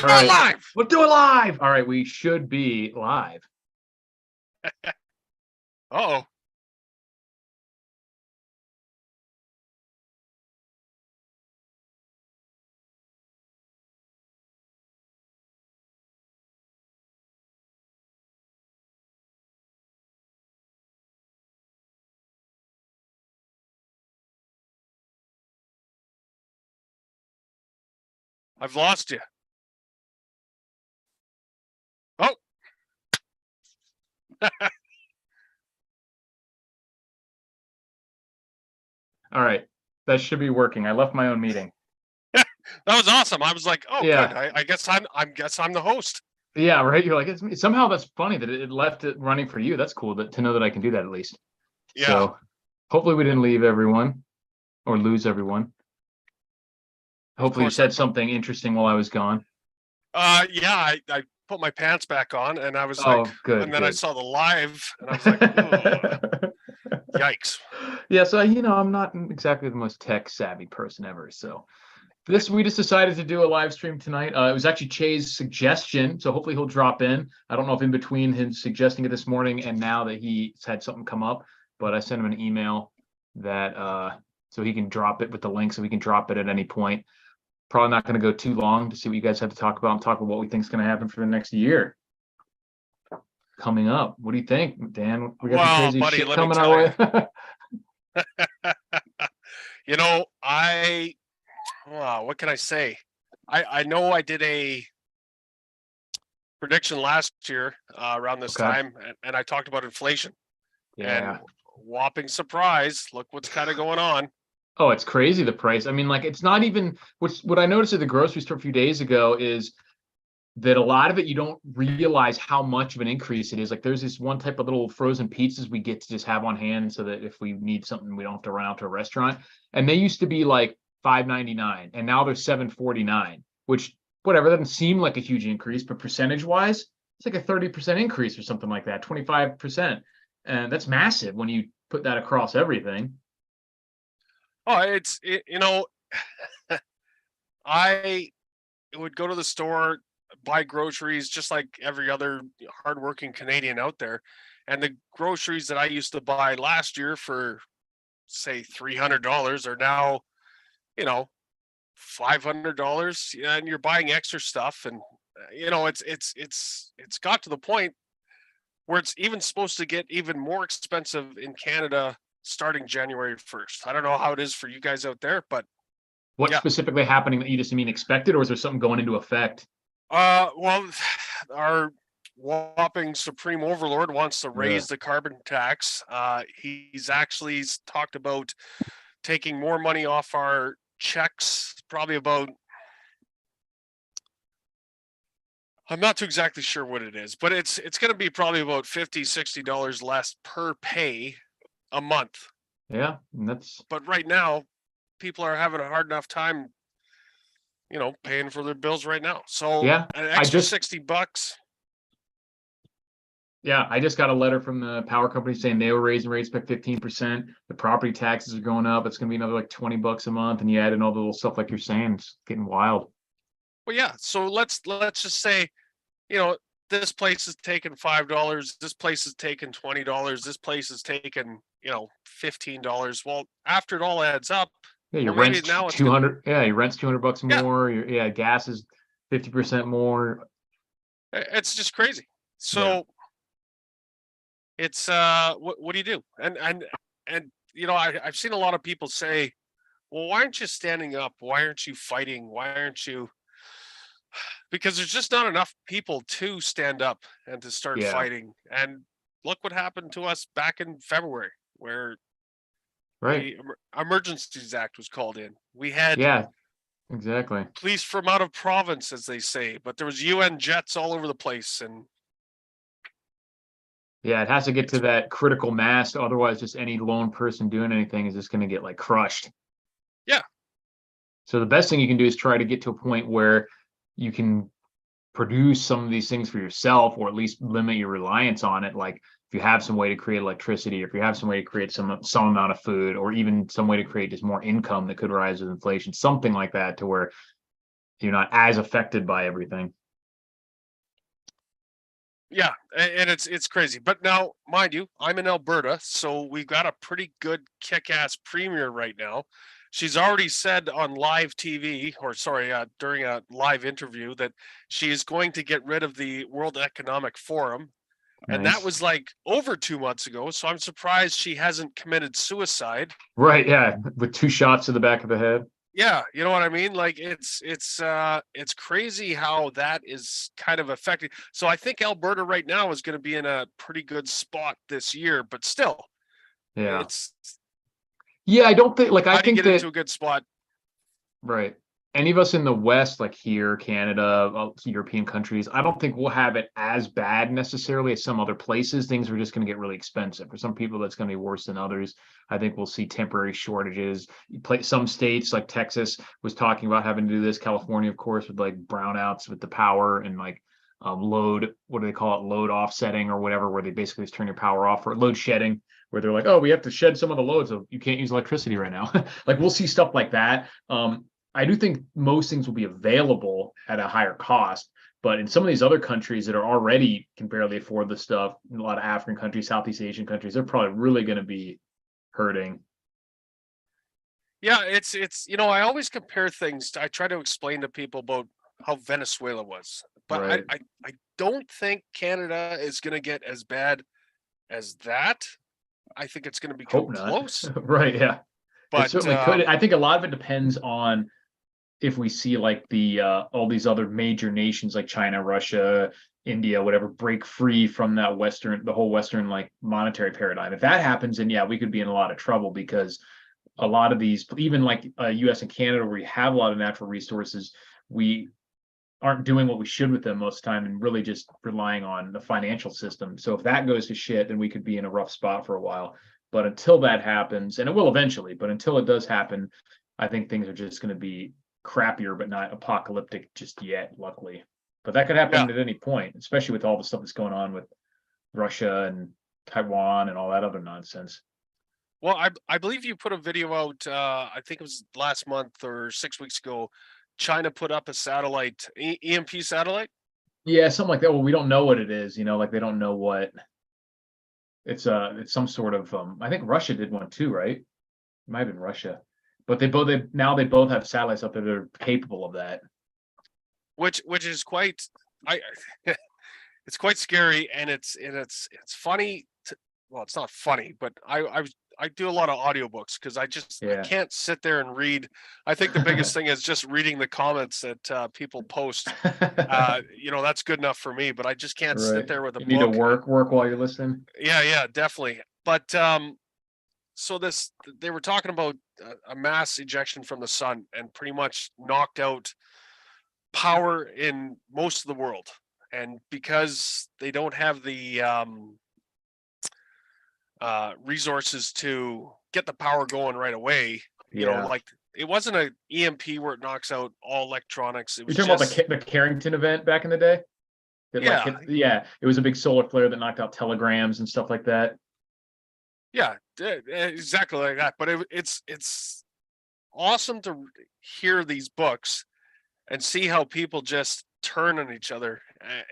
All not right. live. We'll do it live. All right, we should be live. Uh-oh. I've lost you. Oh. All right, that should be working. I left my own meeting. That was awesome. I was like, oh, Yeah. good. I guess I'm the host. Yeah, right. You're like, it's me. Somehow that's funny that it left it running for you. That's cool to know that I can do that at least. Yeah. So hopefully we didn't leave everyone or lose everyone. Hopefully you said something interesting while I was gone. Yeah, I put my pants back on and I was Oh, like, good. And then good. I saw the live and I was like, ugh, yikes. Yeah, so I'm not exactly the most tech savvy person ever. So we just decided to do a live stream tonight. It was actually Che's suggestion, so hopefully he'll drop in. I don't know if in between him suggesting it this morning and now that he's had something come up, but I sent him an email that so he can drop it with the link, so we can drop it at any point. Probably not going to go too long to see what you guys have to talk about and talk about what we think is going to happen for the next year coming up. What do you think, Dan? We got some crazy buddy, shit let me coming tell our way. You know, what can I say? I know I did a prediction last year around this Okay. time, and I talked about inflation. Yeah. And whopping surprise, look what's kind of going on. Oh, it's crazy, the price. I mean, like, it's not even what I noticed at the grocery store a few days ago is that a lot of it you don't realize how much of an increase it is. Like, there's this one type of little frozen pizzas we get to just have on hand so that if we need something, we don't have to run out to a restaurant. And they used to be like $5.99 and now they're $7.49, which whatever, doesn't seem like a huge increase, but percentage wise, it's like a 30% increase or something like that, 25%. And that's massive when you put that across everything. Oh, you know, I would go to the store, buy groceries just like every other hardworking Canadian out there. And the groceries that I used to buy last year for, say, $300 are now, you know, $500. And you're buying extra stuff. And, it's got to the point where it's even supposed to get even more expensive in Canada starting January 1st. I don't know how it is for you guys out there, but What's specifically happening that you just mean expected, or is there something going into effect? Well, our whopping supreme overlord wants to raise the carbon tax. He's actually talked about taking more money off our checks, probably about, I'm not too exactly sure what it is, but it's going to be probably about $50, $60 less per pay a month. Yeah, but right now, people are having a hard enough time, paying for their bills right now. So yeah, an extra $60. Yeah, I just got a letter from the power company saying they were raising rates by 15%. The property taxes are going up. It's going to be another like $20 a month, and you add in all the little stuff like you're saying. It's getting wild. Well, yeah. So let's just say, this place is taking $5. This place is taking $20. This place is taking, $15. Well, after it all adds up, yeah, your maybe rent's now it's 200. Yeah, your rent's $200 more. Yeah, gas is 50% more. It's just crazy. So it's what do you do? And I've seen a lot of people say, well, why aren't you standing up? Why aren't you fighting? Why aren't you? Because there's just not enough people to stand up and to start fighting. And look what happened to us back in February, where the Emergencies Act was called in. We had exactly police from out of province, as they say, but there was UN jets all over the place. And yeah, it has to get to that critical mass. Otherwise, just any lone person doing anything is just going to get like crushed. Yeah. So the best thing you can do is try to get to a point where you can produce some of these things for yourself, or at least limit your reliance on it. Like if you have some way to create electricity, or if you have some way to create some amount of food, or even some way to create just more income that could rise with inflation, something like that, to where You're not as affected by everything. Yeah, and it's crazy. But now, mind you, I'm in Alberta, so we've got a pretty good kick-ass premier right now. She's already said on live TV, or sorry, during a live interview, that she is going to get rid of the World Economic Forum. And that Nice. was like over 2 months ago. So I'm surprised she hasn't committed suicide. Right, yeah, with 2 shots to the back of the head. Yeah, you know what I mean? Like it's crazy how that is kind of affecting. So I think Alberta right now is going to be in a pretty good spot this year, but still, Yeah. it's Yeah, I don't think like I how do you think get into that a good spot? right. Any of us in the West, like here, Canada, European countries, I don't think we'll have it as bad necessarily as some other places. Things are just going to get really expensive. For some people, that's going to be worse than others. I think we'll see temporary shortages. Some states, like Texas, was talking about having to do this. California, of course, with like brownouts with the power and like load, what do they call it? Load offsetting or whatever, where they basically just turn your power off, or load shedding, where they're like, oh, we have to shed some of the load, so you can't use electricity right now. Like we'll see stuff like that. I do think most things will be available at a higher cost, but in some of these other countries that are already can barely afford the stuff, a lot of African countries, Southeast Asian countries, they're probably really going to be hurting. Yeah, it's I always compare things. I try to explain to people about how Venezuela was, but Right. I don't think Canada is going to get as bad as that. I think it's going to become Hope not. close, Right. Yeah. It but certainly could. I think a lot of it depends on if we see like the all these other major nations like China, Russia, India, whatever, break free from that the whole Western like monetary paradigm. If that happens, then yeah, we could be in a lot of trouble because a lot of these, even like US and Canada, where we have a lot of natural resources, we aren't doing what we should with them most of the time and really just relying on the financial system. So if that goes to shit, then we could be in a rough spot for a while. But until that happens, and it will eventually, but until it does happen, I think things are just going to be crappier, but not apocalyptic just yet, luckily. But that could yeah. happen at any point, especially with all the stuff that's going on with Russia and Taiwan and all that other nonsense. Well, I believe you put a video out. I think it was last month or 6 weeks ago. China put up a satellite, EMP satellite. Yeah, something like that. Well, we don't know what it is, like they don't know what it's some sort of I think Russia did one too, right? It might have been Russia. But they both have satellites up there that are capable of that. Which is quite I it's quite scary, and it's funny well, it's not funny, but I do a lot of audiobooks because I Yeah. can't sit there and read. I think the biggest thing is just reading the comments that people post. That's good enough for me, but I just can't sit Right. there with a You need to book. work while you're listening. Yeah, definitely. But so they were talking about a mass ejection from the sun and pretty much knocked out power in most of the world. And because they don't have the resources to get the power going right away, Yeah. like it wasn't an EMP where it knocks out all electronics. It You're was talking about just the Carrington event back in the day? That like yeah, hit, yeah, it was a big solar flare that knocked out telegrams and stuff like that. yeah, exactly like that. But it's awesome to hear these books and see how people just turn on each other,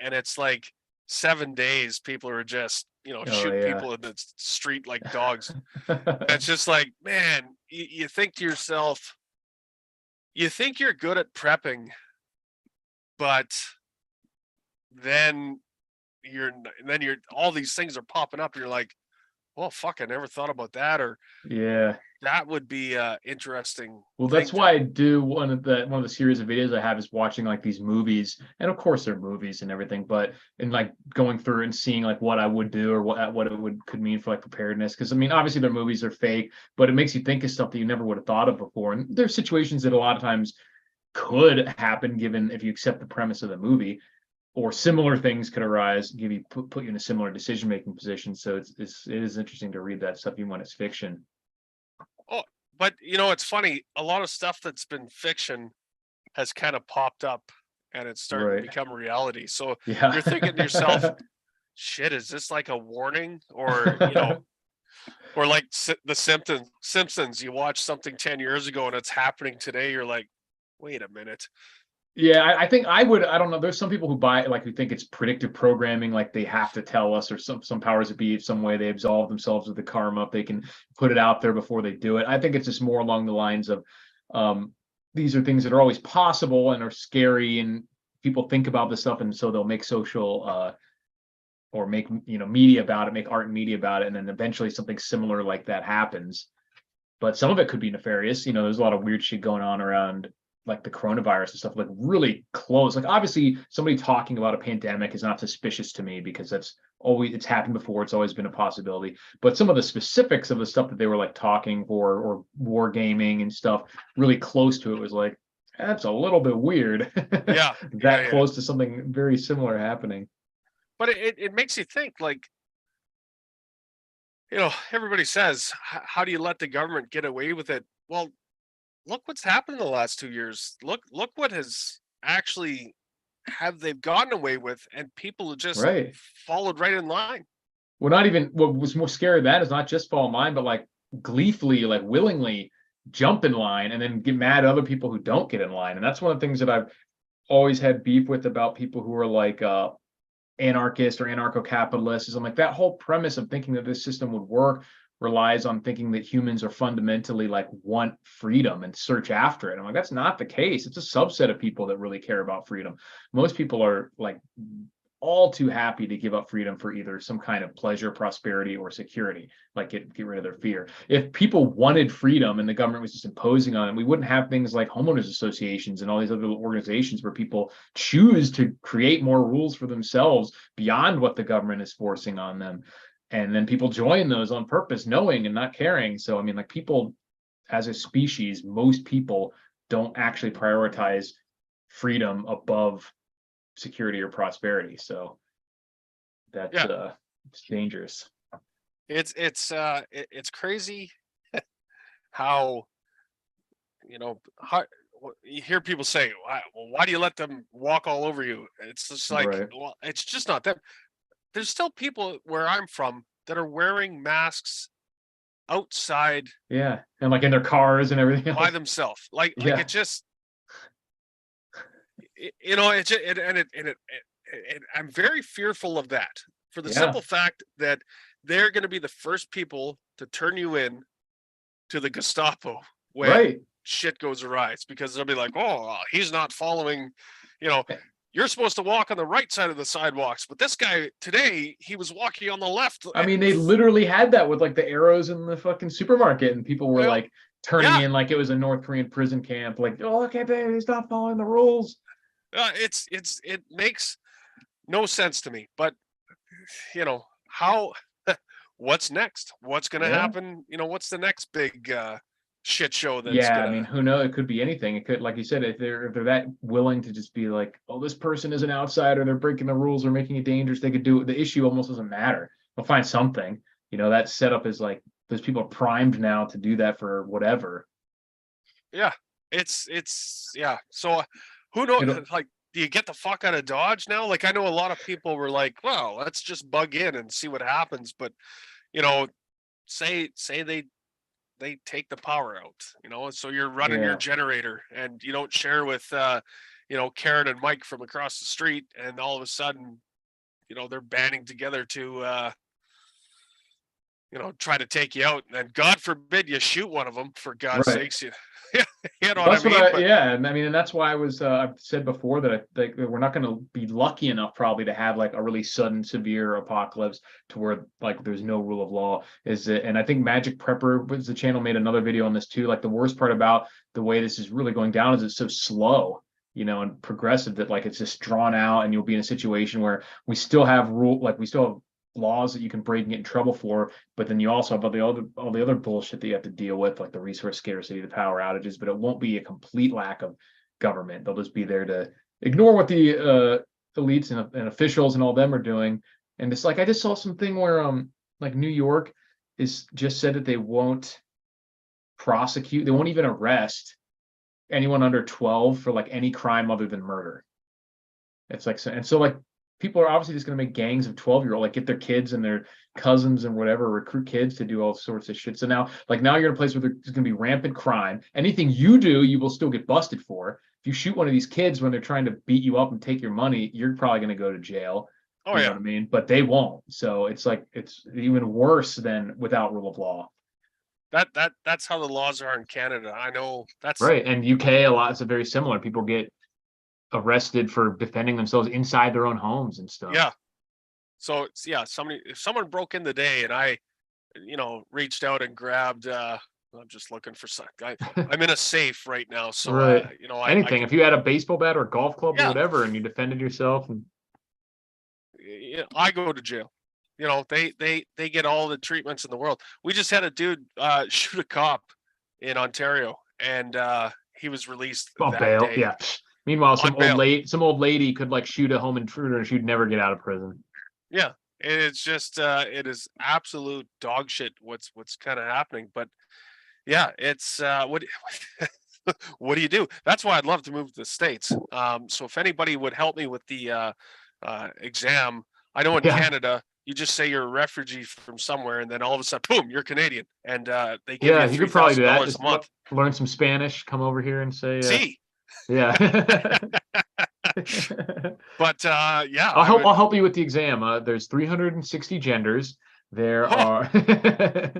and it's like 7 days people are just Oh shooting yeah. people in the street like dogs. It's just like, man, you think to yourself, you think you're good at prepping, but then you're all these things are popping up and you're like, well, fuck, I never thought about that, or Yeah. that would be interesting Well, thing that's to why I do one of the series of videos I have is watching like these movies, and of course they're movies and everything, but and like going through and seeing like what I would do or what it would could mean for like preparedness. Because I mean, obviously their movies are fake, but it makes you think of stuff that you never would have thought of before. And there's situations that a lot of times could happen given if you accept the premise of the movie, or similar things could arise, put you in a similar decision making position. So it is interesting to read that stuff even when it's fiction. oh, but it's funny, a lot of stuff that's been fiction has kind of popped up and it's starting to Right. become reality. So Yeah. you're thinking to yourself, shit, is this like a warning? Or, or like the Simpsons, you watch something 10 years ago and it's happening today. You're like, wait a minute. Yeah, I think I would. I don't know. There's some people who buy it, like who think it's predictive programming, like they have to tell us, or some powers that be, some way they absolve themselves of the karma if they can put it out there before they do it. I think it's just more along the lines of um, these are things that are always possible and are scary, and people think about this stuff, and so they'll make social or make media about it, make art and media about it, and then eventually something similar like that happens. But some of it could be nefarious. There's a lot of weird shit going on around like the coronavirus and stuff, like really close. Like obviously somebody talking about a pandemic is not suspicious to me because it's happened before. It's always been a possibility. But some of the specifics of the stuff that they were like talking for or war gaming and stuff really close to it was like, that's a little bit weird. Yeah, yeah, That yeah. close to something very similar happening. But it makes you think, like, everybody says, how do you let the government get away with it? Well, look what's happened in the last 2 years. Look what has actually have they've gotten away with, and people have just Right. followed right in line. Well, not even what was more scary than that is not just fall in line, but like gleefully, like willingly jump in line and then get mad at other people who don't get in line. And that's one of the things that I've always had beef with about people who are like anarchist or anarcho-capitalists is I'm like that whole premise of thinking that this system would work relies on thinking that humans are fundamentally like want freedom and search after it. I'm like, that's not the case. It's a subset of people that really care about freedom. Most people are like all too happy to give up freedom for either some kind of pleasure, prosperity, or security, like get rid of their fear. If people wanted freedom and the government was just imposing on them, we wouldn't have things like homeowners associations and all these other organizations where people choose to create more rules for themselves beyond what the government is forcing on them. And then people join those on purpose, knowing and not caring. So, I mean, like people as a species, most people don't actually prioritize freedom above security or prosperity. So that's Yeah, it's dangerous. it's crazy how how you hear people say, why do you let them walk all over you? It's just like, Right. well, it's just not them. There's still people where I'm from that are wearing masks outside Yeah. And like in their cars and everything by else. themselves. Like Yeah. it just, it's I'm very fearful of that, for the Yeah. simple fact that they're going to be the first people to turn you in to the Gestapo when Right. shit goes awry. It's because they'll be like, oh, he's not following, you know, you're supposed to walk on the right side of the sidewalks, but this guy today, he was walking on the left. I mean, they literally had that with like the arrows in the fucking supermarket, and people were Well, like turning yeah, in like it was a North Korean prison camp. Like, oh, look at that, he's not following the rules. it makes no sense to me. But how what's next? What's going to Yeah. happen? What's the next big shit show that's Yeah, I mean, gonna? who knows? It could be anything. It could, like you said, if they're that willing to just be like, oh, this person is an outsider, they're breaking the rules, they're making it dangerous, they could do it. The issue almost doesn't matter. They'll find something. That setup is like those people are primed now to do that for whatever. Yeah, it's yeah. So who knows? It'll Like, do you get the fuck out of Dodge now? Like, I know a lot of people were like, well, let's just bug in and see what happens. But you know, say they take the power out, so you're running your yeah. generator and you don't share with Karen and Mike from across the street, and all of a sudden, they're banding together to try to take you out, and God forbid you shoot one of them, for God's Right. sakes. You know what I That's what mean? I, But yeah, and I mean, and that's why I've said before that that we're not going to be lucky enough probably to have like a really sudden severe apocalypse to where like there's no rule of law. Is it? And I think Magic Prepper was the channel made another video on this too. Like the worst part about the way this is really going down is it's so slow, and progressive that like it's just drawn out, and you'll be in a situation where we still have we still have laws that you can break and get in trouble for, but then you also have all the other bullshit that you have to deal with, like the resource scarcity, the power outages. But it won't be a complete lack of government. They'll just be there to ignore what the elites and officials and all them are doing. And it's like I just saw something where like New York is just said that they won't prosecute, they won't even arrest anyone under 12 for like any crime other than murder. It's like, and so like people are obviously just going to make gangs of 12-year-old, like get their kids and their cousins and whatever, recruit kids to do all sorts of shit. So now, like now you're in a place where there's going to be rampant crime. Anything you do, you will still get busted for. if you shoot one of these kids when they're trying to beat you up and take your money, you're probably going to go to jail. Oh You know yeah. what I mean? But they won't. So it's like it's even worse than without rule of law. That's how the laws are in Canada. I know that's Right. And UK, a lot is very similar. People get arrested for defending themselves inside their own homes and stuff. yeah. So it's, yeah, if someone broke in the day and I, reached out and grabbed, I'm just looking for something. I'm in a safe right now. So, Right. I Anything. could, If you had a baseball bat or a golf club or yeah, whatever and you defended yourself and I go to jail. They get all the treatments in the world. We just had a dude shoot a cop in Ontario, and he was released on that bail. day Yeah. Meanwhile, on bail. some old lady could like shoot a home intruder and she'd never get out of prison. Yeah, it's just it is absolute dog shit what's kind of happening. But yeah, it's what do you do? That's why I'd love to move to the States. So if anybody would help me with the exam, I know in Yeah. Canada you just say you're a refugee from somewhere, and then all of a sudden, boom, you're Canadian, and they give Yeah, you you could probably do that. $3,000 Just a month. learn some Spanish, come over here and say See, yeah. but yeah, I'll help you with the exam. There's 360 genders. There Oh, are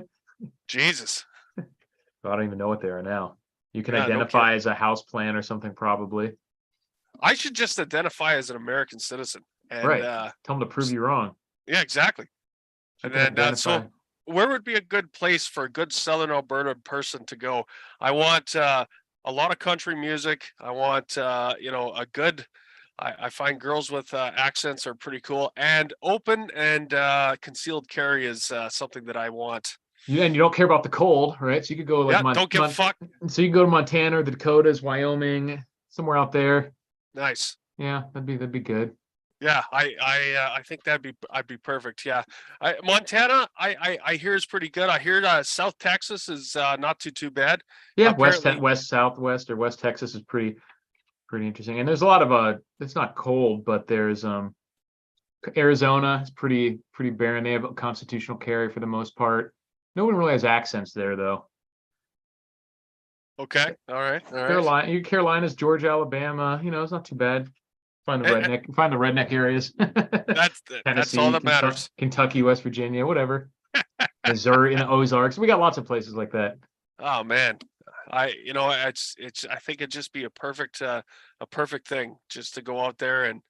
Jesus. I don't even know what they are now. You can Yeah, no identify kidding. as a house plant or something probably. I should just identify as an American citizen, and Right. Tell them to prove you wrong. yeah, exactly. You And can then identify. so where would be a good place for a good Southern Alberta person to go? I want a lot of country music. I want a good. I find girls with accents are pretty cool, and open and concealed carry is something that I want. Yeah, and you don't care about the cold, right? So you could go like Yeah, don't get fucked. so you can go to Montana or the Dakotas, Wyoming, somewhere out there. Nice. Yeah, that'd be good. Yeah, I think I'd be perfect. Yeah, Montana I hear is pretty good. I hear South Texas is not too bad. Yeah, Apparently, West Southwest or West Texas is pretty interesting. And there's a lot of it's not cold, but there's Arizona is pretty barren. They have a constitutional carry for the most part. No one really has accents there though. okay, all right. Carolinas, Georgia, Alabama, it's not too bad. Find the redneck areas. That's all Tennessee, that matters. Kentucky, West Virginia, whatever. Missouri and the Ozarks. We got lots of places like that. Oh man, it's I think it'd just be a perfect thing just to go out there and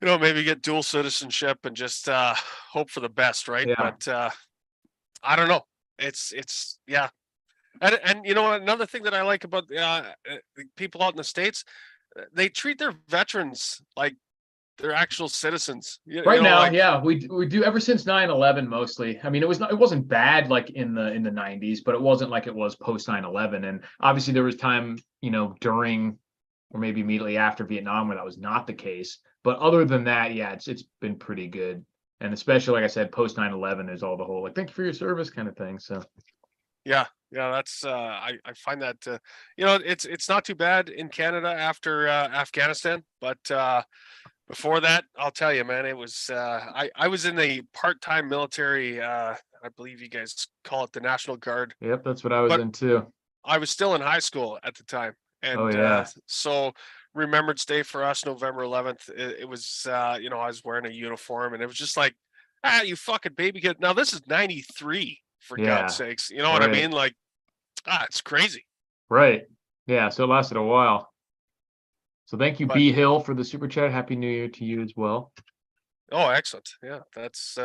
maybe get dual citizenship and just hope for the best, right? Yeah. But I don't know. It's yeah. And another thing that I like about people out in the States, they treat their veterans like they're actual citizens. Right now, yeah, we do ever since 9/11 mostly. I mean, it wasn't bad like in the 90s, but it wasn't like it was post 9/11. And obviously there was time, during or maybe immediately after Vietnam where that was not the case. But other than that, yeah, it's been pretty good. And especially like I said, post 9/11 is all the whole like thank you for your service kind of thing. So yeah, that's I find that it's not too bad in Canada after Afghanistan, but before that, I'll tell you, man, it was I was in the part-time military. I believe you guys call it the National Guard. yep, that's what I was in too. I was still in high school at the time, and Oh yeah. so Remembrance Day for us, November 11th. It was I was wearing a uniform, and it was just like, you fucking baby kid. Now this is 93, for God's sakes. You know what I mean? Like, it's crazy. Right. Yeah. So it lasted a while. So thank you, B Hill, for the super chat. Happy New Year to you as well. Oh, excellent. Yeah, that's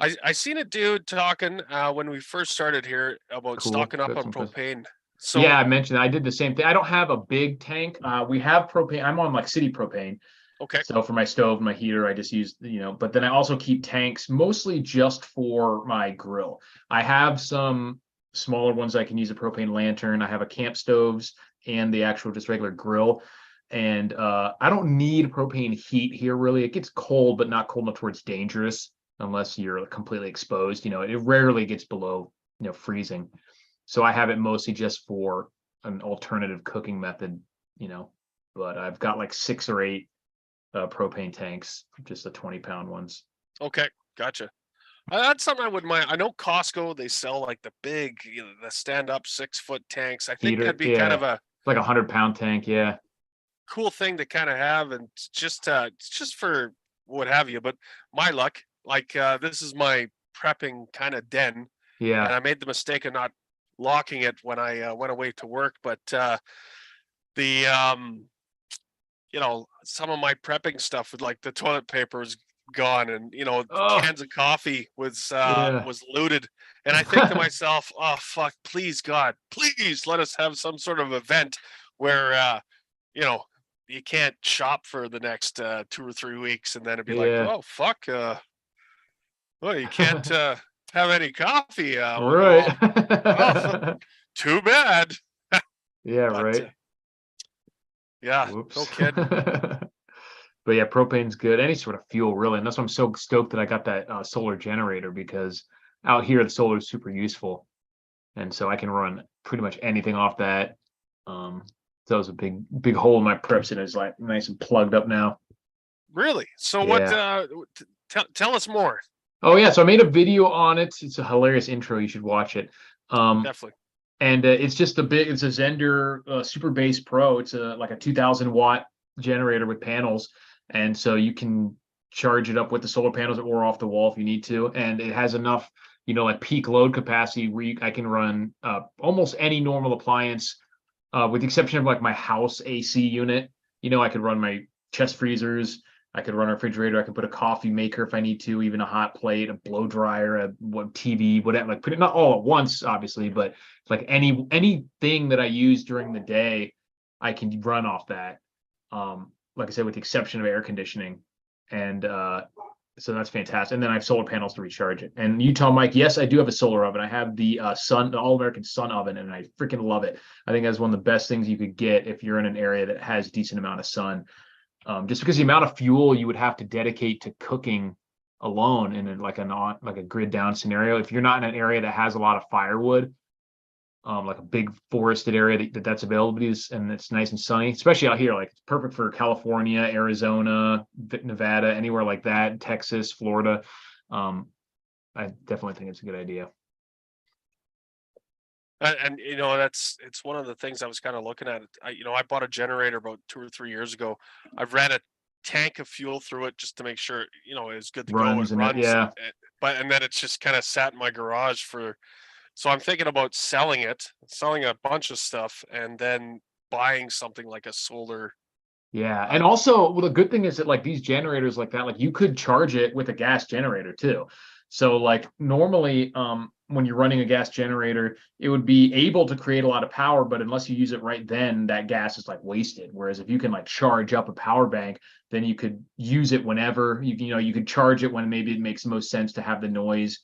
I seen a dude talking when we first started here about stocking up on propane. So yeah, I mentioned that. I did the same thing. I don't have a big tank. We have propane. I'm on like city propane. Okay. So for my stove, my heater, I just use, but then I also keep tanks mostly just for my grill. I have some smaller ones I can use a propane lantern. I have a camp stoves and the actual just regular grill. And I don't need propane heat here really. It gets cold, but not cold enough where it's dangerous unless you're completely exposed. It rarely gets below, freezing. So I have it mostly just for an alternative cooking method, but I've got like 6 or 8 propane tanks, just the 20-pound ones. Okay, gotcha. That's something I wouldn't mind. I know Costco, they sell like the big, the stand-up 6-foot tanks. I think that'd be kind of a like 100-pound tank. Yeah. Cool thing to kind of have, and it's just for what have you. But my luck, like this is my prepping kind of den, Yeah. and I made the mistake of not locking it when I went away to work. But the some of my prepping stuff with like the toilet paper was gone, and Oh, cans of coffee yeah. was looted. And I think to myself, oh fuck, please God, please let us have some sort of event where you know you can't shop for the next 2 or 3 weeks, and then it'd be like, Yeah. oh fuck, well, you can't have any coffee when you Right. all, oh too bad. Yeah, But right. yeah, no Whoops. kidding. But yeah, propane's good. Any sort of fuel, really. And that's why I'm so stoked that I got that solar generator, because out here the solar is super useful, and so I can run pretty much anything off that. So that was a big hole in my preps, and it's like nice and plugged up now. Really? So what? Yeah. Tell us more. Oh yeah. So I made a video on it. It's a hilarious intro. You should watch it. Definitely. And it's just it's a Zender Super Base Pro. It's like a 2,000-watt generator with panels, and so you can charge it up with the solar panels or off the wall if you need to. And it has enough, like peak load capacity where I can run almost any normal appliance, with the exception of like my house AC unit. I could run my chest freezers. I could run a refrigerator. I could put a coffee maker if I need to, even a hot plate, a blow dryer, a TV, whatever. Like put it not all at once, obviously, but like anything that I use during the day, I can run off that. Like I said, with the exception of air conditioning, and so that's fantastic. And then I have solar panels to recharge it. And you tell Mike, yes, I do have a solar oven. I have the the All American Sun oven, and I freaking love it. I think that's one of the best things you could get if you're in an area that has decent amount of sun. Just because the amount of fuel you would have to dedicate to cooking alone in like a grid down scenario, if you're not in an area that has a lot of firewood, like a big forested area that's available to you, and it's nice and sunny, especially out here. Like it's perfect for California, Arizona, Nevada, anywhere like that, Texas, Florida. I definitely think it's a good idea. And it's one of the things I was kind of looking at. I bought a generator about 2 or 3 years ago. I've ran a tank of fuel through it just to make sure it's good to go. It Runs and runs, yeah. and then it's just kind of sat in my garage for. So I'm thinking about selling a bunch of stuff, and then buying something like a solar. Yeah, and also, well, the good thing is that like these generators like that, like you could charge it with a gas generator too. So like normally, when you're running a gas generator, it would be able to create a lot of power, but unless you use it right then, that gas is like wasted. Whereas if you can like charge up a power bank, then you could use it whenever you could charge it when maybe it makes the most sense to have the noise,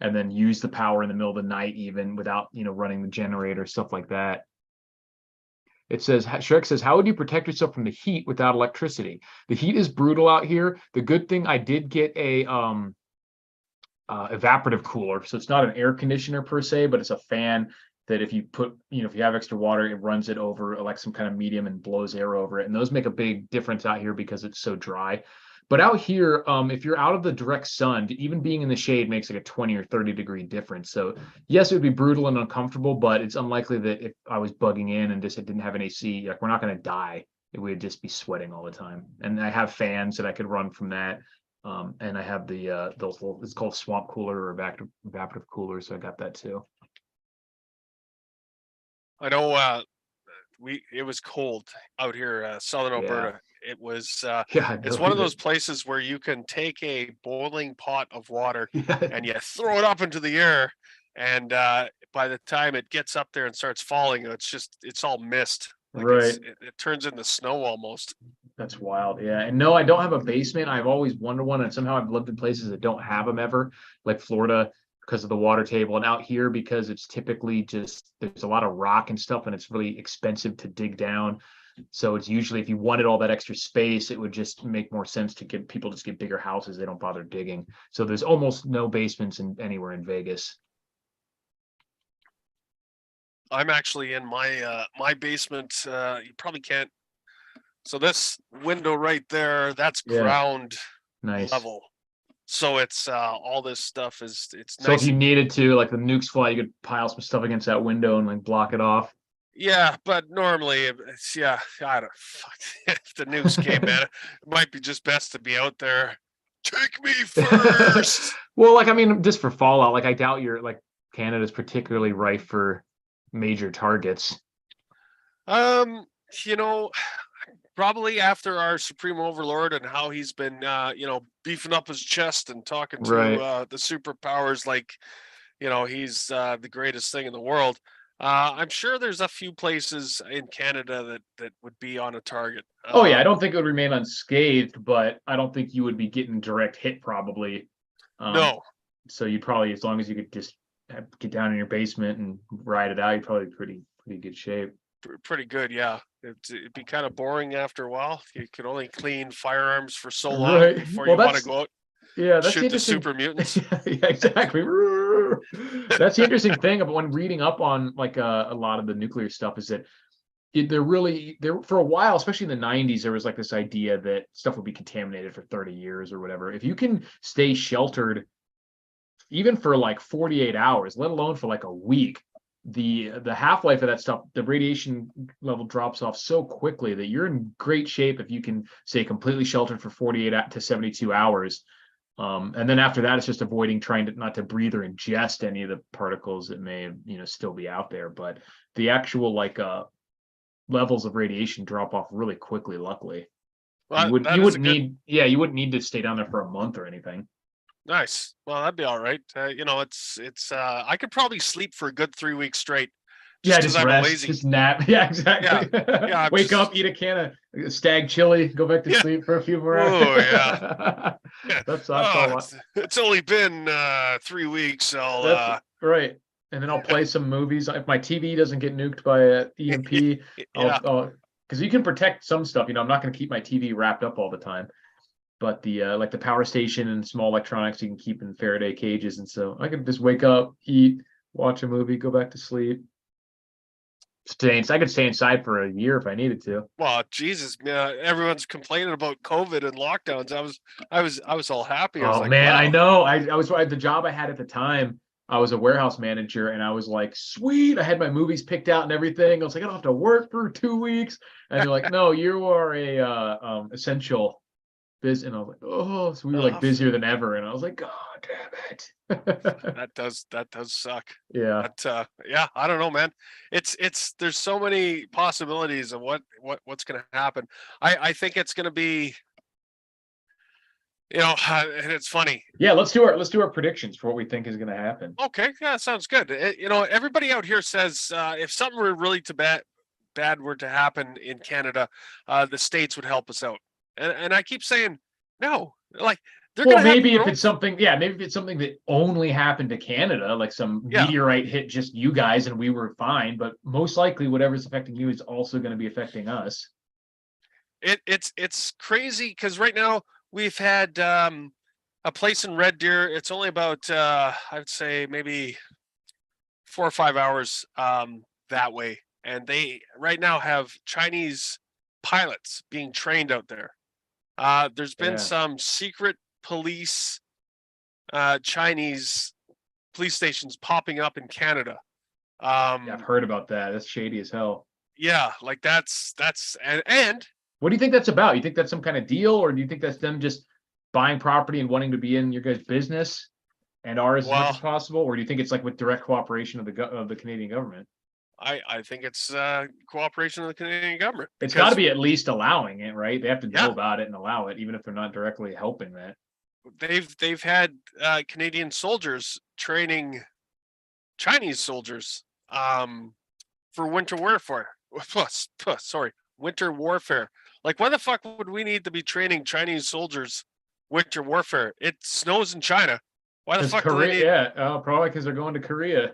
and then use the power in the middle of the night even without running the generator, stuff like that. It says, Shrek says, how would you protect yourself from the heat without electricity? The heat is brutal out here. The good thing, I did get a evaporative cooler. So it's not an air conditioner per se, but it's a fan that if you put, if you have extra water, it runs it over like some kind of medium and blows air over it. And those make a big difference out here because it's so dry. But out here, if you're out of the direct sun, even being in the shade makes like a 20 or 30-degree difference. So yes, it would be brutal and uncomfortable, but it's unlikely that if I was bugging in and just it didn't have an AC, like we're not going to die. It would just be sweating all the time. And I have fans that I could run from that. And I have those little, it's called swamp cooler or evaporative cooler. So I got that too. I know it was cold out here, southern Yeah. Alberta. It was Yeah, I it's one of believe those it. places where you can take a boiling pot of water Yeah. and you throw it up into the air, and by the time it gets up there and starts falling, it's all mist. Like Right. it turns into snow almost. That's wild. Yeah. And no, I don't have a basement. I've always wanted one. And somehow I've lived in places that don't have them ever, like Florida, because of the water table. And out here, because it's typically just, there's a lot of rock and stuff, and it's really expensive to dig down. So it's usually, if you wanted all that extra space, it would just make more sense to get people just get bigger houses. They don't bother digging. So there's almost no basements anywhere in Vegas. I'm actually in my basement. You probably can't. So this window right there, that's Yeah. ground Nice. level. So it's all this stuff it's So if nice you and needed to, like the nukes fly, you could pile some stuff against that window and like block it off. Yeah, but normally it's, yeah, I don't fuck. If the nukes came, man, it might be just best to be out there. Take me first. Well, like I mean, just for fallout, like I doubt you're like Canada's particularly rife for major targets. Um, you know, probably after our supreme overlord and how he's been, beefing up his chest and talking to Right. the superpowers like, he's the greatest thing in the world. I'm sure there's a few places in Canada that would be on a target. Oh yeah, I don't think it would remain unscathed, but I don't think you would be getting direct hit probably. Um, No, so you'd probably, as long as you could just get down in your basement and ride it out, you'd probably be pretty good shape. pretty good, yeah. It'd be kind of boring after a while. You could only clean firearms for so long Right. before Well, you want to that's go out yeah, that's the shoot the interesting. super mutants. Yeah, exactly. That's the interesting thing about when reading up on like a lot of the nuclear stuff is that they're really there for a while, especially in the 90s, there was like this idea that stuff would be contaminated for 30 years or whatever. If you can stay sheltered even for like 48 hours, let alone for like a week, the half-life of that stuff, the radiation level drops off so quickly that you're in great shape if you can stay completely sheltered for 48 to 72 hours. And then after that, it's just avoiding trying to not to breathe or ingest any of the particles that may, still be out there. But the actual like levels of radiation drop off really quickly, luckily. You Well, wouldn't that you is a wouldn't good, need yeah, you wouldn't need to stay down there for a month or anything. nice. Well, that'd be all right. It's I could probably sleep for a good 3 weeks straight, just Yeah, because just I'm a rest, lazy. just nap. Yeah, Yeah, exactly. yeah. I'm Wake up, just eat a can of stag chili, go back to yeah. sleep for a few more Oh yeah. hours. Yeah. That's Oh, all. it's only been 3 weeks. I'll That's right. And then I'll play some movies. If my TV doesn't get nuked by a EMP, yeah. I'll because you can protect some stuff. I'm not going to keep my TV wrapped up all the time. But the like the power station and small electronics you can keep in Faraday cages, and so I could just wake up, eat, watch a movie, go back to sleep. I could stay inside for a year if I needed to. Well, Jesus, man, everyone's complaining about COVID and lockdowns. I was all happy. I was Oh like, man, I wow. know. I was the job I had at the time. I was a warehouse manager, and I was like, sweet. I had my movies picked out and everything. I was like, I don't have to work for 2 weeks. And they're like, no, you are a essential business. And I was like, oh, so we were like Uh, busier than ever. And I was like, God damn it. that does suck. Yeah. But yeah, I don't know, man. It's there's so many possibilities of what's going to happen. I think it's going to be, and it's funny. Yeah, let's do our predictions for what we think is going to happen. Okay, yeah, sounds good. Everybody out here says if something were really to bad were to happen in Canada, the states would help us out. And I keep saying no. Like they're Well, going to have maybe their if own. it's something, yeah, maybe if it's something that only happened to Canada, like some Yeah, meteorite hit just you guys and we were fine, but most likely whatever's affecting you is also going to be affecting us. it's crazy because right now we've had a place in Red Deer. It's only about I would say maybe 4 or 5 hours that way, and they right now have Chinese pilots being trained out there. There's been Yeah. some secret police Chinese police stations popping up in Canada. Yeah, I've Um, heard about that. That's shady as hell. yeah, like that's and What do you think that's about? You think that's some kind of deal, or do you think that's them just buying property and wanting to be in your guys' business and ours as much as well, possible, or do you think it's like with direct cooperation of the Canadian government? I think it's cooperation of the Canadian government It's got to because be at least allowing it, right? They have to know yeah, about it and allow it, even if they're not directly helping that. they've had Canadian soldiers training Chinese soldiers for winter warfare. Sorry, winter warfare. Like, why the fuck would we need to be training Chinese soldiers winter warfare? It snows in China. Why the Because fuck do they Korea, need? yeah, probably because they're going to Korea.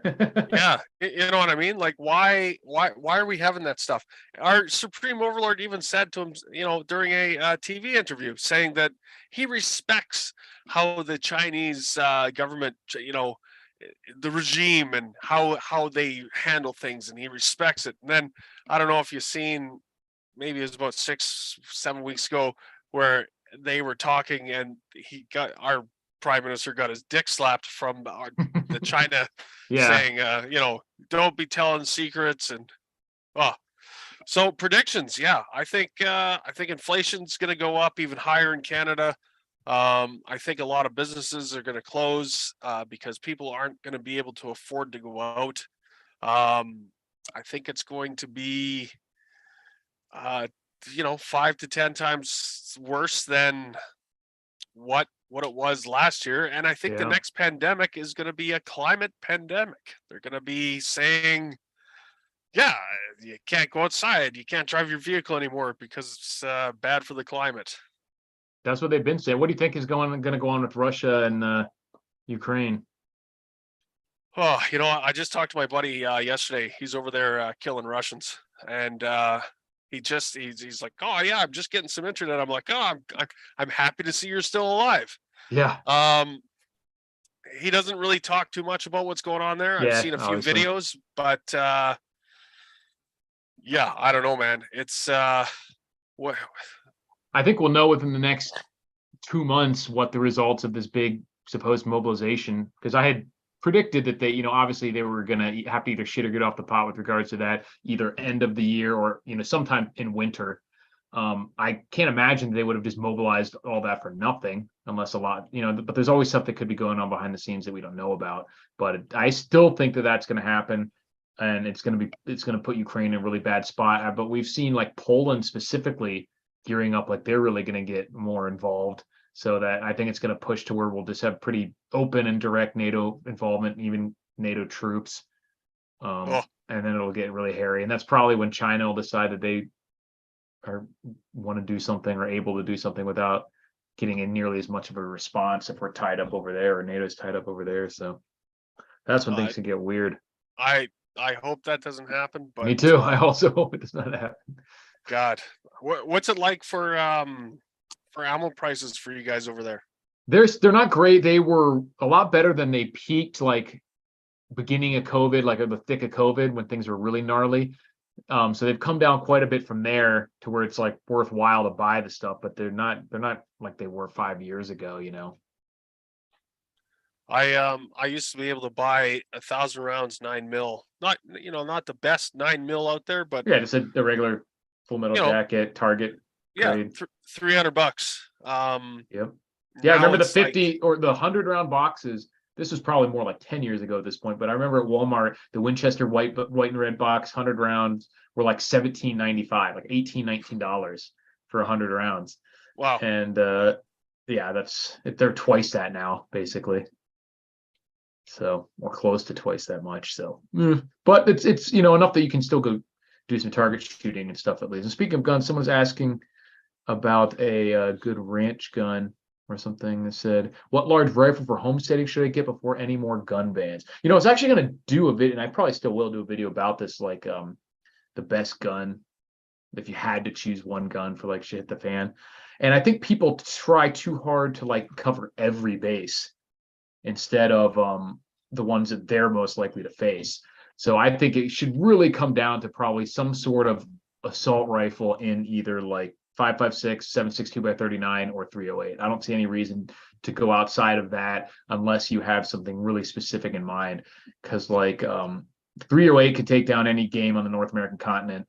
Yeah, you know what I mean. Like, why are we having that stuff? Our supreme overlord even said to him, during a TV interview, saying that he respects how the Chinese government, the regime and how they handle things, and he respects it. And then I don't know if you've seen, maybe it was about 6, 7 weeks ago, where they were talking and our prime minister got his dick slapped from the China Yeah, saying, don't be telling secrets. And Oh, so predictions, yeah, I think inflation's going to go up even higher in Canada. I think a lot of businesses are going to close because people aren't going to be able to afford to go out. I think it's going to be, 5 to 10 times worse than what it was last year. And I think the Yeah. next pandemic is going to be a climate pandemic. They're going to be saying, yeah, you can't go outside, you can't drive your vehicle anymore because it's bad for the climate. That's what they've been saying. What do you think is going to go on with Russia and Ukraine? Oh, I just talked to my buddy yesterday. He's over there killing Russians, and he's like, oh yeah, I'm just getting some internet. I'm like, oh, I'm happy to see you're still alive. Yeah. He doesn't really talk too much about what's going on there. I've Yeah, seen a few obviously. videos, but yeah, I don't know, man. It's what I think we'll know within the next 2 months what the results of this big supposed mobilization, because I had predicted that they, obviously they were going to have to either shit or get off the pot with regards to that, either end of the year or, sometime in winter. I can't imagine they would have just mobilized all that for nothing unless a lot, but there's always stuff that could be going on behind the scenes that we don't know about. But I still think that that's going to happen. And it's going to put Ukraine in a really bad spot. But we've seen like Poland specifically gearing up, like they're really going to get more involved. So that I think it's going to push to where we'll just have pretty open and direct NATO involvement, even NATO troops. oh, And then it'll get really hairy. And that's probably when China will decide that they want to do something or able to do something without getting in nearly as much of a response if we're tied up over there or NATO's tied up over there. So that's when things can get weird. I hope that doesn't happen. But me too. I also hope it does not happen. God, what's it like for ammo prices for you guys over there? They're not great. They were a lot better than they peaked like beginning of COVID, like at the thick of COVID when things were really gnarly. So they've come down quite a bit from there to where it's like worthwhile to buy the stuff, but they're not like they were 5 years ago, I used to be able to buy 1,000 rounds 9mm. Not the best 9mm out there, but yeah, just a regular full metal jacket, target grade. $300. Yep. Yeah, I remember the it's 50 or the 100 round boxes. This was probably more like 10 years ago at this point, but I remember at Walmart, the Winchester white and red box 100 rounds were like $17.95, like $18-19 for 100 rounds. Wow. And yeah, they're twice that now, basically. So, or close to twice that much. So, but it's enough that you can still go do some target shooting and stuff at least. And speaking of guns, someone's asking about a good ranch gun or something that said, what large rifle for homesteading should I get before any more gun bans? I was actually going to do a video, and I probably still will do a video about this, like the best gun if you had to choose one gun for like shit hit the fan. And I think people try too hard to like cover every base instead of the ones that they're most likely to face. So I think it should really come down to probably some sort of assault rifle in either like 5.56, 7.62 by 39, or 308. I don't see any reason to go outside of that unless you have something really specific in mind. Because like 308 could take down any game on the North American continent.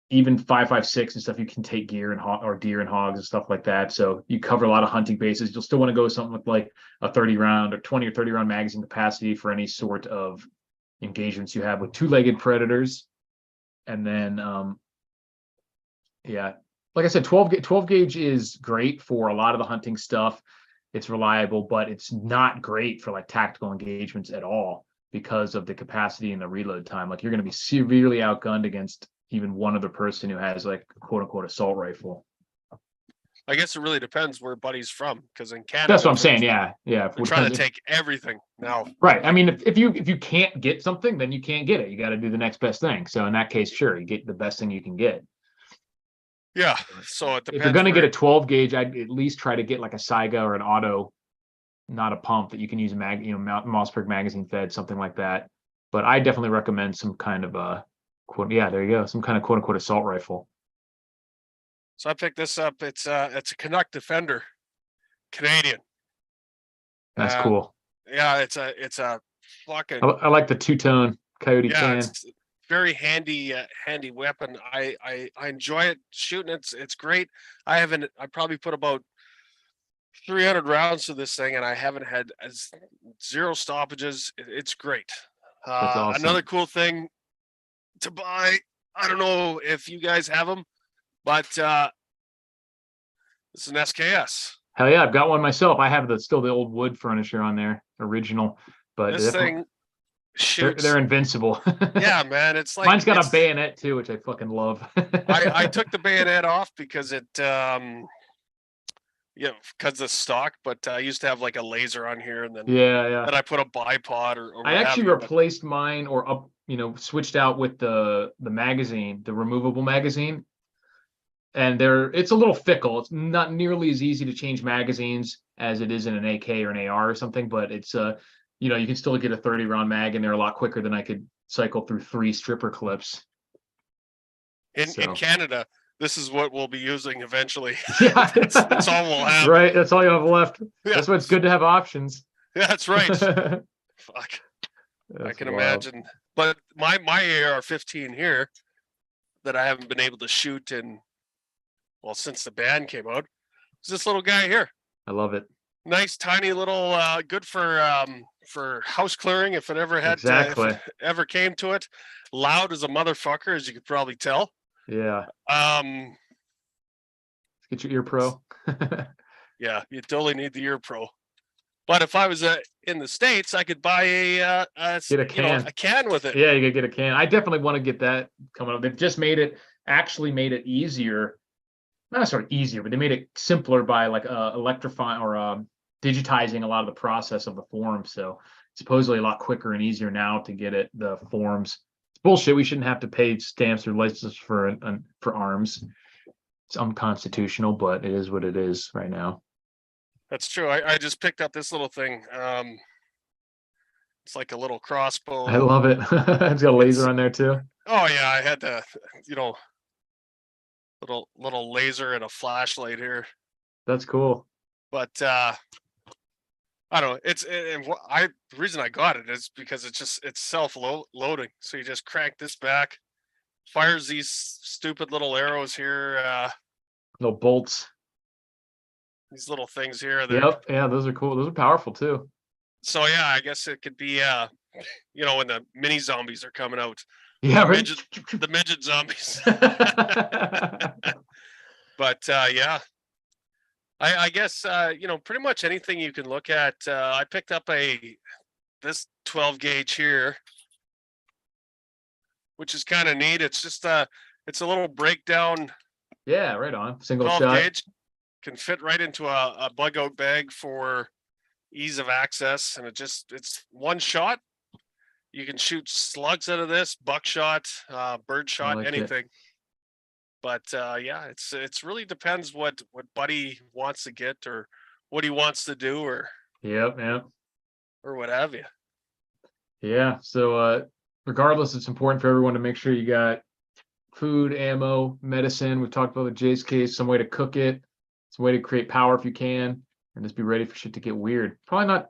Even 5.56 and stuff, you can take gear and or deer and hogs and stuff like that. So you cover a lot of hunting bases. You'll still want to go with something with like a 30 round or 20 or 30 round magazine capacity for any sort of engagements you have with two-legged predators. And then yeah, like I said, 12 gauge is great for a lot of the hunting stuff. It's reliable, but it's not great for like tactical engagements at all because of the capacity and the reload time. Like you're going to be severely outgunned against even one other person who has like a quote unquote assault rifle. I guess it really depends where Buddy's from, because in Canada, that's what I'm saying. Yeah, they're trying to take everything now. Right. I mean, if you can't get something, then you can't get it. You got to do the next best thing. So in that case, sure, you get the best thing you can get. Yeah. So it depends. If you're going to get a 12 gauge, I'd at least try to get like a Saiga or an auto, not a pump that you can use Mossberg magazine fed, something like that. But I definitely recommend some kind of a there you go, some kind of quote unquote assault rifle. So I picked this up. It's a Canuck Defender, Canadian. That's cool. Yeah, it's a fucking. I like the two-tone Coyote yeah, tan. very handy weapon. I enjoy it shooting. It's great. I probably put about 300 rounds to this thing, and I haven't had zero stoppages. It's great. That's awesome. Another cool thing to buy. I don't know if you guys have them, but it's an SKS. Hell yeah, I've got one myself. I have still the old wood furniture on there, original. But this thing shoots. They're invincible. Yeah, man. It's like mine's got a bayonet too, which I fucking love. I took the bayonet off because it because of stock, but I used to have like a laser on here, and then then I put a bipod or I actually replaced mine or switched out with the magazine, the removable magazine. And it's a little fickle. It's not nearly as easy to change magazines as it is in an AK or an AR or something, but it's you can still get a 30 round mag in there a lot quicker than I could cycle through 3 stripper clips. In Canada, this is what we'll be using eventually. Yeah, that's all we'll have. Right, that's all you have left. Yeah. That's why it's good to have options. Yeah, that's right. Fuck, I can imagine. But my AR-15 here that I haven't been able to shoot since the band came out, is this little guy here. I love it. Nice, tiny little, good for house clearing if it ever had exactly. If it ever came to it. Loud as a motherfucker, as you could probably tell. Yeah. Get your ear pro. Yeah, you totally need the ear pro. But if I was in the States, I could buy a can with it. Yeah, you could get a can. I definitely want to get that coming up. They've just made it easier. Not sort of easier, but they made it simpler by like electrifying or digitizing a lot of the process of the forms. So supposedly a lot quicker and easier now to get the forms. It's bullshit. We shouldn't have to pay stamps or licenses for arms. It's unconstitutional, but it is what it is right now. That's true. I just picked up this little thing. It's like a little crossbow. I love it. It's got a laser on there too. Oh yeah, I had to, little laser and a flashlight here. That's cool. But I don't know. The reason I got it is because it's self-loading. So you just crank this back, fires these stupid little arrows here. Little bolts. These little things here. Yep. Yeah, those are cool. Those are powerful too. So yeah, I guess it could be when the mini zombies are coming out. Yeah, right. The midget zombies. But yeah, I guess pretty much anything you can look at. I picked up this 12 gauge here, which is kind of neat. It's just it's a little breakdown. Yeah, right on. Single 12 shot. gauge can fit right into a bug out bag for ease of access, and it's one shot. You can shoot slugs out of this, buckshot, bird shot, anything. But yeah, it's really depends what Buddy wants to get or what he wants to do or or what have you. Yeah. So regardless, it's important for everyone to make sure you got food, ammo, medicine. We've talked about the Jay's case, some way to cook it, some way to create power if you can, and just be ready for shit to get weird. Probably not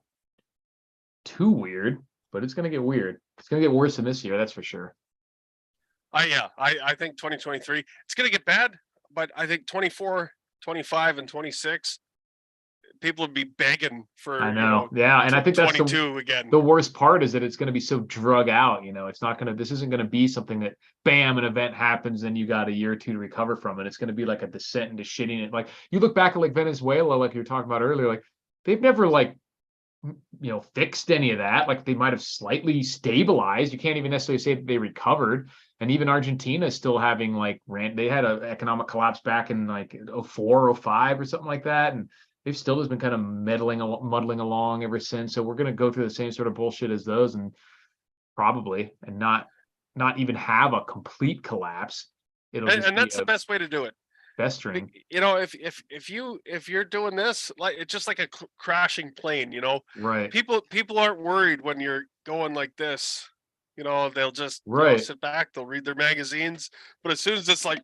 too weird, but it's going to get weird. It's going to get worse than this year, that's for sure. I think 2023, it's going to get bad, but I think 24, 25, and 26, people would be begging for, I know. And I think that's 22 again. The worst part is that it's going to be so drug out, this isn't going to be something that, bam, an event happens and you got a year or two to recover from it. It's going to be like a descent into shitting it. Like you look back at like Venezuela, like you were talking about earlier, like they've never fixed any of that. Like they might have slightly stabilized. You can't even necessarily say that they recovered. And even Argentina is still having they had an economic collapse back in 04, 05 or something like that. And they've still just been kind of muddling along ever since. So we're going to go through the same sort of bullshit as those and not even have a complete collapse. And that's the best way to do it. Festering. If you're doing this, like it's just like a crashing plane, Right. People aren't worried when you're going like this. They'll just sit back, they'll read their magazines. But as soon as it's like,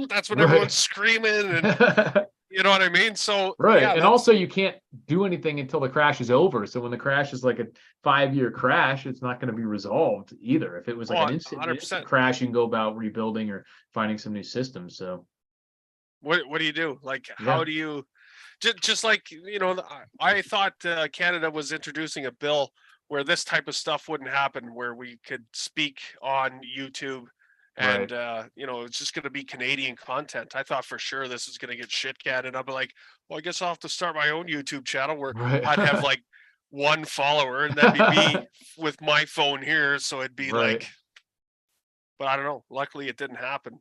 that's when everyone's screaming and You know what I mean? So Right. yeah, And that's also you can't do anything until the crash is over. So when the crash is like a 5-year crash, it's not going to be resolved either. If it was like an instant 100%. crash, you can go about rebuilding or finding some new systems. So What do you do? Like, yeah, how do you just like, I thought Canada was introducing a bill where this type of stuff wouldn't happen, where we could speak on YouTube right. and it's just going to be Canadian content. I thought for sure this is going to get shit canned. I'll be like, well, I guess I'll have to start my own YouTube channel where Right. I'd have like one follower, and that'd be me with my phone here. So it'd be Right. like, but I don't know. Luckily, it didn't happen.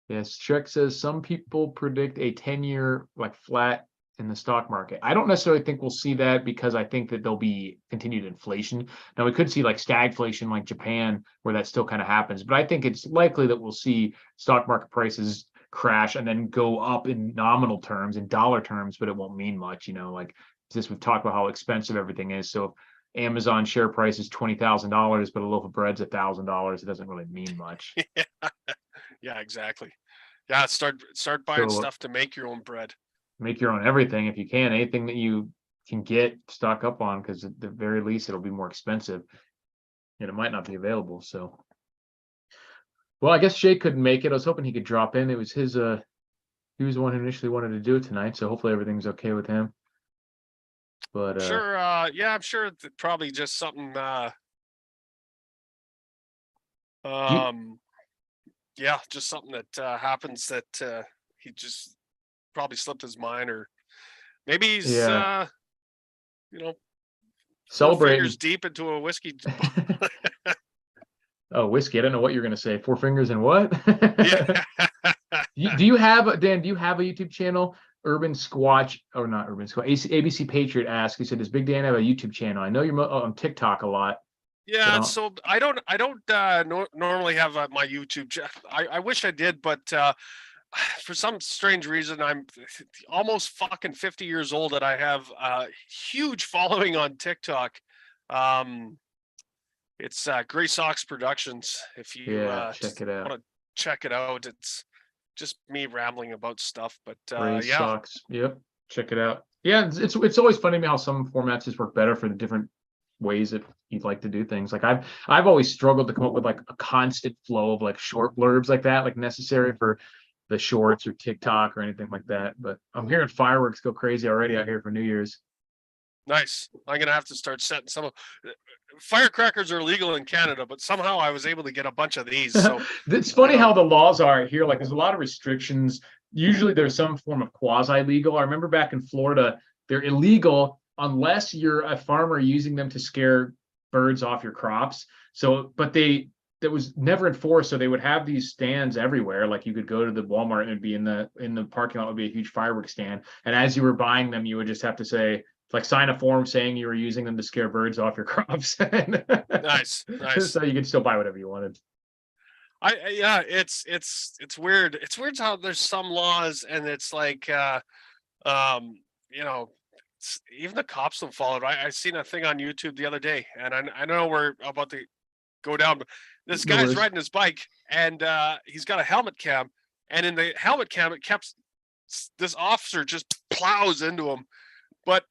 Yes, Shrek says some people predict a 10-year like flat in the stock market. I don't necessarily think we'll see that because I think that there'll be continued inflation. Now we could see like stagflation like Japan where that still kind of happens, but I think it's likely that we'll see stock market prices crash and then go up in nominal terms, in dollar terms, but it won't mean much, like just we've talked about how expensive everything is. So if Amazon share price is $20,000, but a loaf of bread's $1,000, it doesn't really mean much. Yeah, exactly. Yeah, start buying So stuff to make your own bread. make your own everything if you can. Anything that you can get, stock up on, because at the very least it'll be more expensive and it might not be available. So, well, I guess Shay couldn't make it. I was hoping he could drop in. It was his he was the one who initially wanted to do it tonight, so hopefully everything's okay with him. But Sure, yeah, I'm sure probably just something you, yeah, just something that happens that he just probably slipped his mind, or maybe he's yeah, you know, 4 fingers celebrating. deep into a whiskey. Oh, whiskey. I don't know what you're gonna say. 4 fingers and what? Yeah. Do you have, Dan, do you have a YouTube channel? Urban Squatch, or not Urban Squatch, ABC Patriot asked, he said, does Big Dan have a YouTube channel? I know you're on TikTok a lot, but Yeah, so I don't normally have my YouTube channel. I wish I did, but for some strange reason I'm almost fucking 50 years old and I have a huge following on TikTok. Um, it's Gray Sox Productions. If you yeah, check it out. want to check it out, it's just me rambling about stuff. But Gray yeah, Sox. Yep. Check it out. Yeah, it's always funny to me how some formats just work better for the different ways that you'd like to do things. Like I've always struggled to come up with like a constant flow of like short blurbs like that, like necessary for the shorts or TikTok or anything like that. But I'm hearing fireworks go crazy already out here for New Year's. nice. I'm gonna have to start setting some of firecrackers are illegal in Canada, but somehow I was able to get a bunch of these. So It's you funny know, how the laws are here. Like there's a lot of restrictions. Usually there's some form of quasi-legal. I remember back in Florida, they're illegal unless you're a farmer using them to scare birds off your crops. So, but that was never enforced. So they would have these stands everywhere. Like you could go to the Walmart and it'd be in the parking lot would be a huge fireworks stand. And as you were buying them, you would just have to say, like sign a form saying you were using them to scare birds off your crops. nice, nice. So you could still buy whatever you wanted. Yeah, it's weird. It's weird how there's some laws and it's like um you know even the cops don't follow it. I seen a thing on YouTube the other day, and I know we're about to go down, but this No guy's worries. riding his bike and he's got a helmet cam, and in the helmet cam it kept this officer just plows into him, but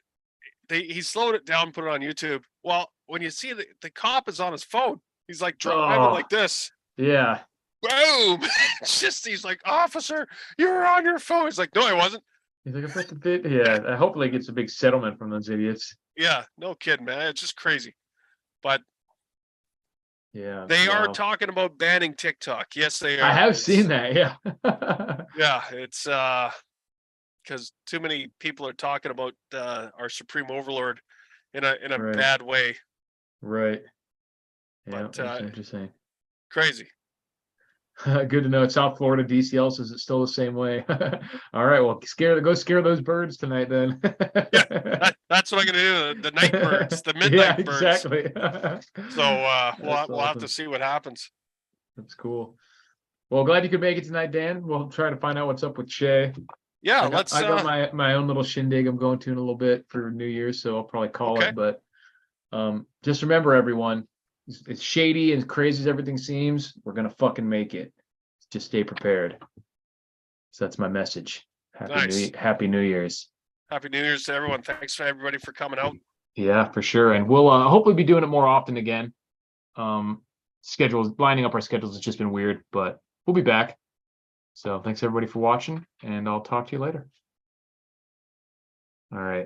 he slowed it down, put it on YouTube. Well, when you see the cop is on his phone, he's like driving Oh, like this. yeah. Boom! It's just he's like, officer, you were on your phone. He's like, no, I wasn't. He's like, I put the bit. Yeah. Hopefully, it gets a big settlement from those idiots. Yeah, no kidding, man. It's just crazy. But Yeah. they are Wow. talking about banning TikTok. Yes, they I are. have seen It's that. Yeah. yeah, it's because too many people are talking about our supreme overlord in a Right. bad way. Right. Yeah. But That's interesting. crazy. Good to know. South Florida DCL says it's still the same way. All right. Well, go scare those birds tonight then. Yeah, that's what I'm gonna do. The night birds, the Yeah, midnight birds. exactly. So That's we'll have to awesome. see what happens. That's cool. Well, glad you could make it tonight, Dan. We'll try to find out what's up with Shay. Yeah, I got let's I got my own little shindig I'm going to in a little bit for New Year's, so I'll probably call okay. it. But just remember, everyone, it's shady and crazy as everything seems. We're gonna fucking make it. Just stay prepared. So that's my message. Nice. Happy New Year's. Happy New Year's to everyone. Thanks for everybody for coming out. Yeah, for sure. And we'll hopefully be doing it more often again. Schedules lining up our schedules has just been weird, but we'll be back. So thanks everybody for watching, and I'll talk to you later. All right.